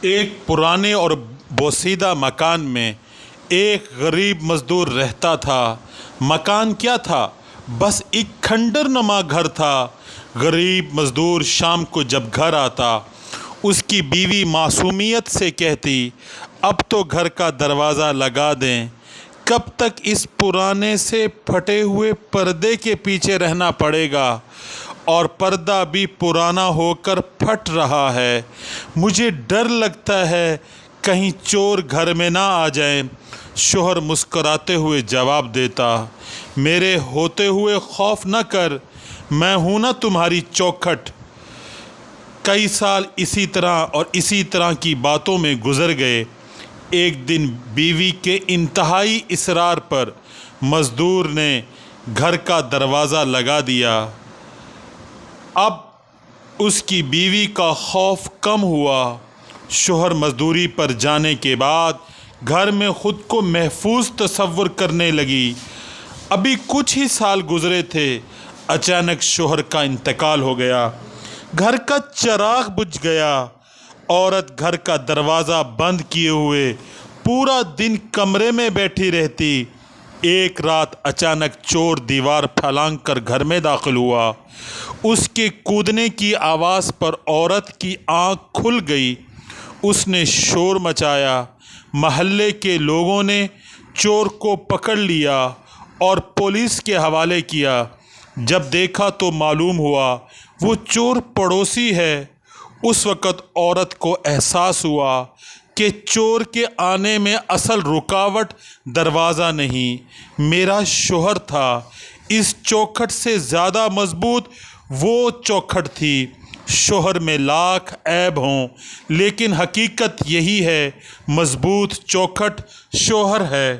ایک پرانے اور بوسیدہ مکان میں ایک غریب مزدور رہتا تھا۔ مکان کیا تھا؟ بس ایک کھنڈر نما گھر تھا۔ غریب مزدور شام کو جب گھر آتا، اس کی بیوی معصومیت سے کہتی، اب تو گھر کا دروازہ لگا دیں، کب تک اس پرانے سے پھٹے ہوئے پردے کے پیچھے رہنا پڑے گا؟ اور پردہ بھی پرانا ہو کر پھٹ رہا ہے، مجھے ڈر لگتا ہے کہیں چور گھر میں نہ آ جائیں۔ شوہر مسکراتے ہوئے جواب دیتا، میرے ہوتے ہوئے خوف نہ کر، میں ہوں نا تمہاری چوکھٹ۔ کئی سال اسی طرح کی باتوں میں گزر گئے۔ ایک دن بیوی کے انتہائی اصرار پر مزدور نے گھر کا دروازہ لگا دیا۔ اب اس کی بیوی کا خوف کم ہوا۔ شوہر مزدوری پر جانے کے بعد گھر میں خود کو محفوظ تصور کرنے لگی۔ ابھی کچھ ہی سال گزرے تھے، اچانک شوہر کا انتقال ہو گیا۔ گھر کا چراغ بجھ گیا۔ عورت گھر کا دروازہ بند کیے ہوئے پورا دن کمرے میں بیٹھی رہتی۔ ایک رات اچانک چور دیوار پھلانگ کر گھر میں داخل ہوا۔ اس کے کودنے کی آواز پر عورت کی آنکھ کھل گئی۔ اس نے شور مچایا۔ محلے کے لوگوں نے چور کو پکڑ لیا اور پولیس کے حوالے کیا۔ جب دیکھا تو معلوم ہوا وہ چور پڑوسی ہے۔ اس وقت عورت کو احساس ہوا کہ چور کے آنے میں اصل رکاوٹ دروازہ نہیں، میرا شوہر تھا۔ اس چوکھٹ سے زیادہ مضبوط وہ چوکھٹ تھی۔ شوہر میں لاکھ عیب ہوں، لیکن حقیقت یہی ہے، مضبوط چوکھٹ شوہر ہے۔